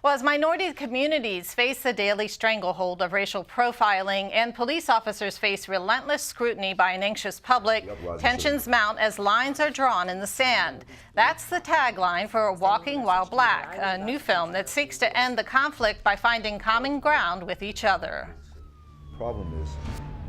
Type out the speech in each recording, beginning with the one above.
Well, as minority communities face the daily stranglehold of racial profiling and police officers face relentless scrutiny by an anxious public, tensions mount as lines are drawn in the sand. That's the tagline for Walking While Black, a new film that seeks to end the conflict by finding common ground with each other. The problem is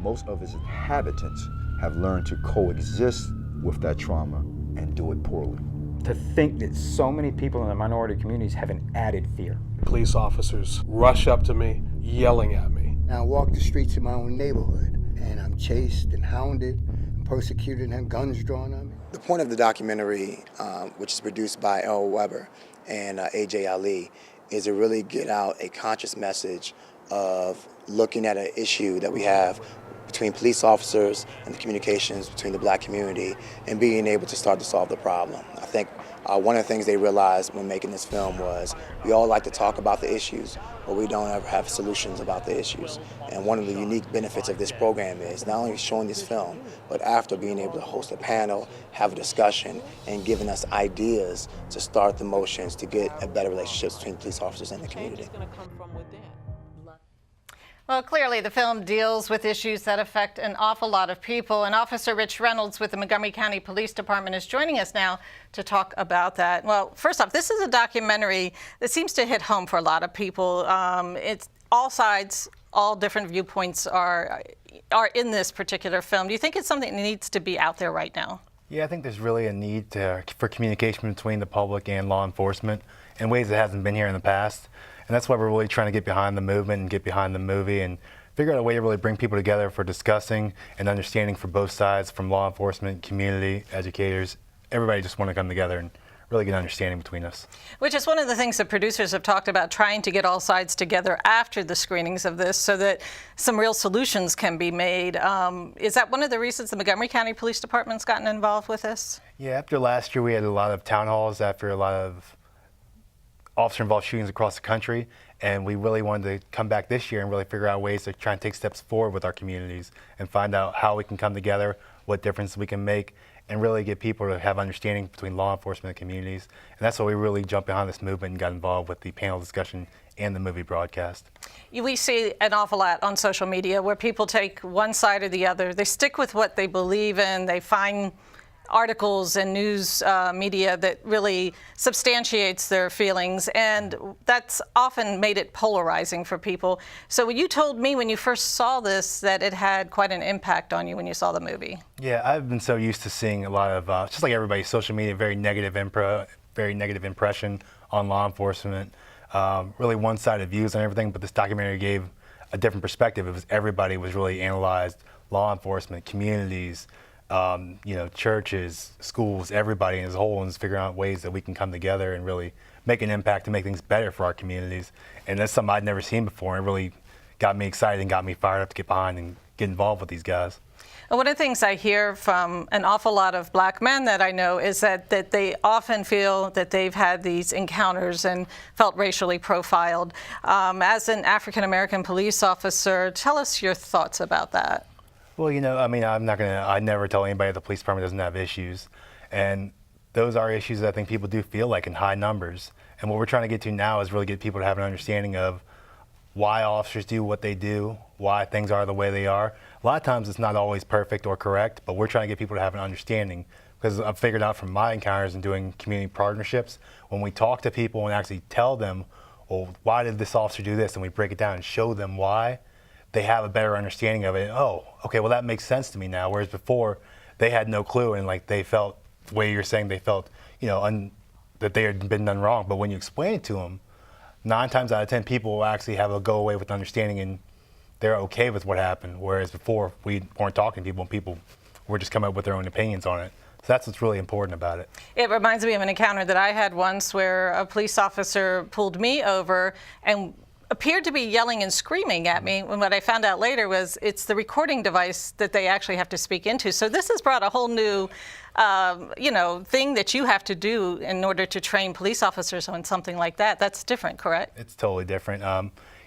most of its inhabitants have learned to coexist with that trauma and do it poorly. To think that so many people in the minority communities have an added fear. Police officers rush up to me, yelling at me. I walk the streets of my own neighborhood, and I'm chased and hounded and persecuted and have guns drawn on me. The point of the documentary, which is produced by Earl Weber and AJ Ali, is to really get out a conscious message of looking at an issue that we have between police officers and the communications between the black community and being able to start to solve the problem. I think one of the things they realized when making this film was we all like to talk about the issues, but we don't ever have solutions about the issues. And one of the unique benefits of this program is not only showing this film, but after being able to host a panel, have a discussion, and giving us ideas to start the motions to get a better relationship between police officers and the community. Well, clearly the film deals with issues that affect an awful lot of people, and Officer Rich Reynolds with the Montgomery County Police Department is joining us now to talk about that. Well, first off, this is a documentary that seems to hit home for a lot of people. It's all sides, all different viewpoints are in this particular film. Do you think it's something that needs to be out there right now? Yeah, I think there's really a need for communication between the public and law enforcement in ways that hasn't been here in the past. And that's why we're really trying to get behind the movement and get behind the movie and figure out a way to really bring people together for discussing and understanding for both sides, from law enforcement, community, educators. Everybody just want to come together and really get an understanding between us. Which is one of the things that producers have talked about, trying to get all sides together after the screenings of this so that some real solutions can be made. Is that one of the reasons the Montgomery County Police Department's gotten involved with this? Yeah, after last year we had a lot of town halls after a lot of officer-involved shootings across the country, and we really wanted to come back this year and really figure out ways to try and take steps forward with our communities and find out how we can come together, what difference we can make, and really get people to have understanding between law enforcement and communities. And that's why we really jumped behind this movement and got involved with the panel discussion and the movie broadcast. We see an awful lot on social media where people take one side or the other. They stick with what they believe in. They find articles and news media that really substantiates their feelings, and that's often made it polarizing for people. So you told me when you first saw this that it had quite an impact on you when you saw the movie. Yeah, I've been so used to seeing a lot of, just like everybody, social media, very negative impression on law enforcement, really one-sided views on everything, but this documentary gave a different perspective. It was everybody was really analyzed, law enforcement, communities, churches, schools, everybody as a whole, and figuring out ways that we can come together and really make an impact and make things better for our communities. And that's something I'd never seen before, and it really got me excited and got me fired up to get behind and get involved with these guys. One of the things I hear from an awful lot of black men that I know is that they often feel that they've had these encounters and felt racially profiled. As an African-American police officer, tell us your thoughts about that. Well, I never tell anybody the police department doesn't have issues. And those are issues that I think people do feel like in high numbers. And what we're trying to get to now is really get people to have an understanding of why officers do what they do, why things are the way they are. A lot of times it's not always perfect or correct, but we're trying to get people to have an understanding. Because I've figured out from my encounters and doing community partnerships, when we talk to people and actually tell them, well, why did this officer do this? And we break it down and show them why, they have a better understanding of it. Oh, okay, well that makes sense to me now. Whereas before, they had no clue, and they felt, the way you're saying, they felt, that they had been done wrong. But when you explain it to them, 9 times out of 10 people will actually have a go away with understanding, and they're okay with what happened. Whereas before, we weren't talking to people, and people were just coming up with their own opinions on it. So that's what's really important about it. It reminds me of an encounter that I had once where a police officer pulled me over and appeared to be yelling and screaming at me, when what I found out later was it's the recording device that they actually have to speak into. So this has brought a whole new thing that you have to do in order to train police officers on something like that. That's different, correct? It's totally different.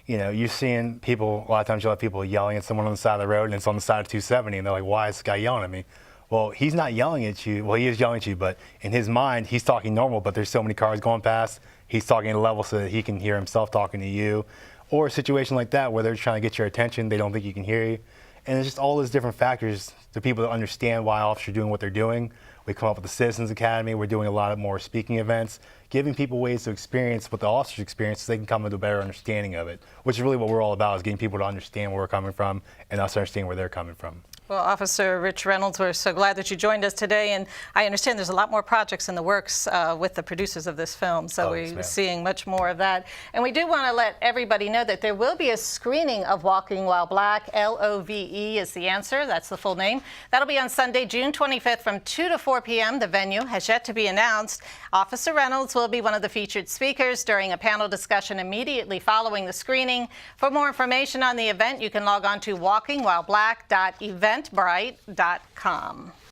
You're seeing people, a lot of times you'll have people yelling at someone on the side of the road, and it's on the side of 270, and they're like, why is this guy yelling at me? Well, he's not yelling at you. Well, he is yelling at you, but in his mind, he's talking normal, but there's so many cars going past, he's talking at a level so that he can hear himself talking to you. Or a situation like that where they're trying to get your attention, they don't think you can hear you. And it's just all those different factors to people to understand why officers are doing what they're doing. We come up with the Citizens Academy. We're doing a lot of more speaking events, giving people ways to experience what the officers experience so they can come into a better understanding of it, which is really what we're all about, is getting people to understand where we're coming from and us understand where they're coming from. Well, Officer Rich Reynolds, we're so glad that you joined us today, and I understand there's a lot more projects in the works with the producers of this film, so we're seeing much more of that. And we do want to let everybody know that there will be a screening of Walking While Black. LOVE is the answer. That's the full name. That'll be on Sunday, June 25th from 2 to 4 p.m. The venue has yet to be announced. Officer Reynolds will be one of the featured speakers during a panel discussion immediately following the screening. For more information on the event, you can log on to walkingwhileblack.eventbrite.com.